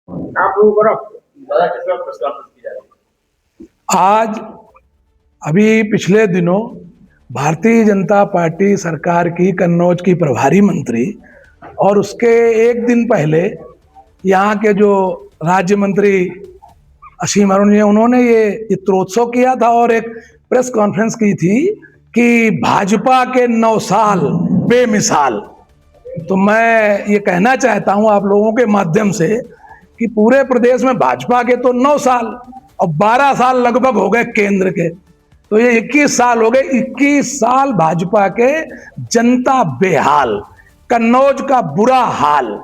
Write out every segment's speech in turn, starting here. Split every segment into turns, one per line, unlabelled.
आप लोगों को प्रेस कॉन्फ्रेंस की जा रही है
आज अभी पिछले दिनों भारतीय जनता पार्टी सरकार की कन्नौज की प्रभारी मंत्री और उसके एक दिन पहले यहाँ के जो राज्य मंत्री असीम अरुण जी, उन्होंने ये चित्रोत्सव किया था और एक प्रेस कॉन्फ्रेंस की थी कि भाजपा के 9 साल बेमिसाल। तो मैं ये कहना चाहता हूं आप लोगों के माध्यम से कि पूरे प्रदेश में भाजपा के तो 9 साल और 12 साल लगभग हो गए केंद्र के, तो ये 21 साल हो गए। 21 साल भाजपा के जनता बेहाल, कन्नौज का बुरा हाल।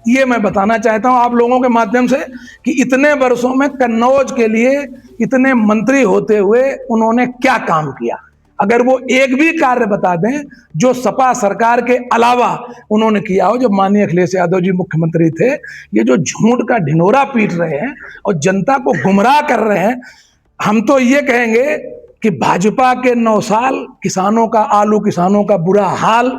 ये मैं बताना चाहता हूं आप लोगों के माध्यम से कि इतने वर्षों में कन्नौज के लिए इतने मंत्री होते हुए उन्होंने क्या काम किया। अगर वो एक भी कार्य बता दें जो सपा सरकार के अलावा उन्होंने किया हो, जब माननीय अखिलेश यादव जी मुख्यमंत्री थे, ये जो झूठ का ढिंढोरा पीट रहे हैं और जनता को गुमराह कर रहे हैं, हम तो ये कहेंगे कि भाजपा के 9 साल, किसानों का, आलू किसानों का बुरा हाल,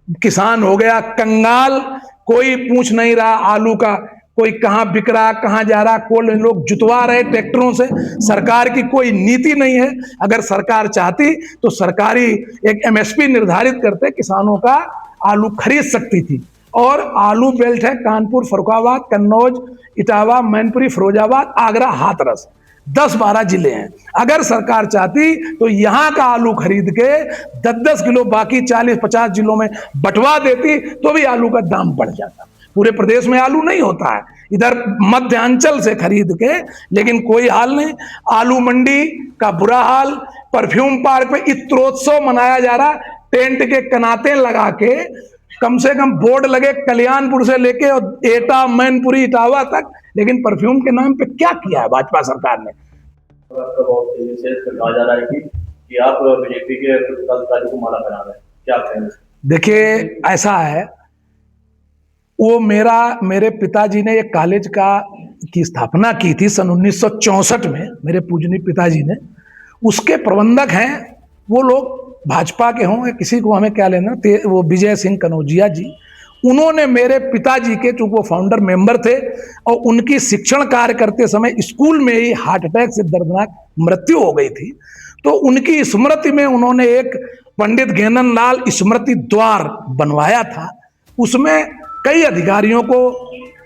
किसान हो गया कंगाल, कोई पूछ नहीं रहा आलू का, कोई कहां बिक रहा, कहां जा रहा, कोल लोग जुतवा रहे ट्रैक्टरों से। सरकार की कोई नीति नहीं है। अगर सरकार चाहती तो सरकारी एक एमएसपी निर्धारित करते, किसानों का आलू खरीद सकती थी। और आलू बेल्ट है कानपुर, फर्रुखाबाद, कन्नौज, इटावा, मैनपुरी, फिरोजाबाद, आगरा, हाथरस, 10-12 जिले हैं। अगर सरकार चाहती तो यहां का आलू खरीद के 10-10 किलो बाकी 40-50 जिलों में बंटवा देती, तो भी आलू का दाम बढ़ जाता। पूरे प्रदेश में आलू नहीं होता है, इधर मध्यांचल से खरीद के, लेकिन कोई हाल नहीं। आलू मंडी का बुरा हाल, परफ्यूम पार्क पे इत्रोत्सव मनाया जा रहा, टेंट के कनाते लगा के, कम से कम बोर्ड लगे कल्याणपुर से लेके और एटा, मैनपुरी, इटावा तक, लेकिन परफ्यूम के नाम पे क्या किया है भाजपा सरकार ने।
आपका बहुत तेजी से कहा जा रहा है कि आप बीजेपी के पदाधिकारी को माला बना रहे हैं, क्या कहेंगे?
देखिए ऐसा है, वो मेरे पिताजी ने एक कॉलेज की स्थापना की थी सन 1964 में, मेरे पूजनीय पिताजी ने। उसके प्रबंधक हैं वो लोग, भाजपा के हों, किसी को हमें क्या लेना, वो विजय सिंह कनौजिया जी। उन्होंने मेरे पिताजी के, चूंकि वो फाउंडर मेंबर थे और उनकी शिक्षण कार्य करते समय स्कूल में ही हार्ट अटैक से दर्दनाक मृत्यु हो गई थी, तो उनकी स्मृति में उन्होंने एक पंडित ज्ञानन लाल स्मृति द्वार बनवाया था। उसमें कई अधिकारियों को,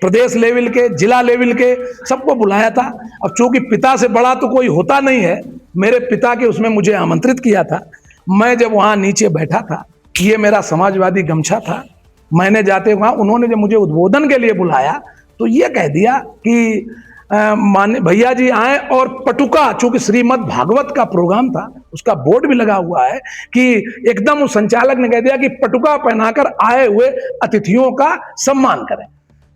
प्रदेश लेवल के, जिला लेवल के, सबको बुलाया था। अब चूंकि पिता से बड़ा तो कोई होता नहीं है, मेरे पिता के उसमें मुझे आमंत्रित किया था। मैं जब वहां नीचे बैठा था, ये मेरा समाजवादी गमछा था, मैंने जाते वहां, उन्होंने जब मुझे उद्बोधन के लिए बुलाया तो ये कह दिया कि मान्य भैया जी आए, और पटुका, चूंकि श्रीमद् भागवत का प्रोग्राम था, उसका बोर्ड भी लगा हुआ है, कि एकदम उस संचालक ने कह दिया कि पटुका पहनाकर आए हुए अतिथियों का सम्मान करें।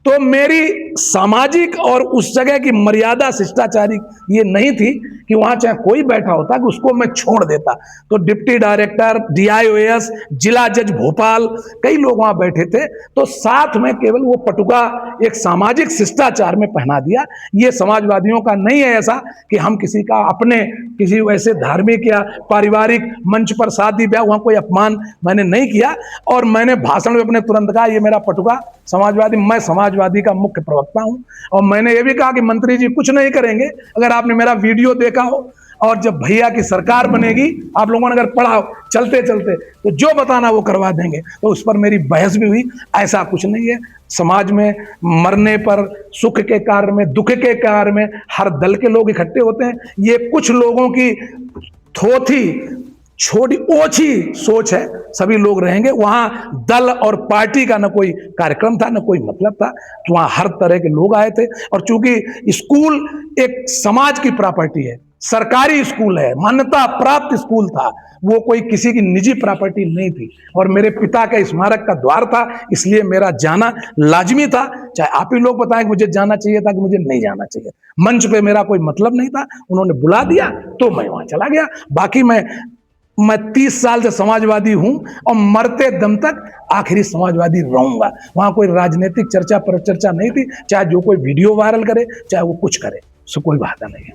तो मेरी सामाजिक और उस जगह की मर्यादा शिष्टाचारी ये नहीं थी कि वहां चाहे कोई बैठा होता कि उसको मैं छोड़ देता। तो डिप्टी डायरेक्टर, DIOS, जिला जज भोपाल, कई लोग वहां बैठे थे, तो साथ में केवल वो पटुका एक सामाजिक शिष्टाचार में पहना दिया। ये समाजवादियों का नहीं है ऐसा कि हम किसी का, अपने किसी वैसे धार्मिक या पारिवारिक मंच पर शादी ब्याह, वहां कोई अपमान मैंने नहीं किया। और मैंने भाषण में अपने तुरंत कहा, ये मेरा पटुका समाजवादी, मैं समाजवादी का मुख्य प्रवक्ता हूं। और मैंने ये भी कहा कि मंत्री जी कुछ नहीं करेंगे। अगर आपने मेरा वीडियो देखा हो, और जब भैया की सरकार बनेगी, आप लोगों ने अगर पढ़ा हो चलते चलते, तो जो बताना वो करवा देंगे। तो उस पर मेरी बहस भी हुई। ऐसा कुछ नहीं है। समाज में मरने पर, सुख के कार्य में, दुख के कार्य में हर दल के लोग इकट्ठे होते हैं। ये कुछ लोगों की थोथी, छोटी ओछी सोच है, सभी लोग रहेंगे। वहां दल और पार्टी का न कोई कार्यक्रम था, न कोई मतलब था। तो वहां हर तरह के लोग आए थे। और चूंकि स्कूल एक समाज की प्रॉपर्टी है, सरकारी स्कूल है, मान्यता प्राप्त स्कूल था, वो कोई किसी की निजी प्रॉपर्टी नहीं थी। और मेरे पिता के स्मारक का द्वार था, इसलिए मेरा जाना लाजमी था। चाहे आप ही लोग बताएं कि मुझे जाना चाहिए था कि मुझे नहीं जाना चाहिए। मंच पे मेरा कोई मतलब नहीं था, उन्होंने बुला दिया तो मैं वहां चला गया। बाकी मैं 30 साल से समाजवादी हूं और मरते दम तक आखिरी समाजवादी रहूंगा। वहां कोई राजनीतिक चर्चा पर चर्चा नहीं थी, चाहे जो कोई वीडियो वायरल करे, चाहे वो कुछ करे, उससे कोई बात नहीं है।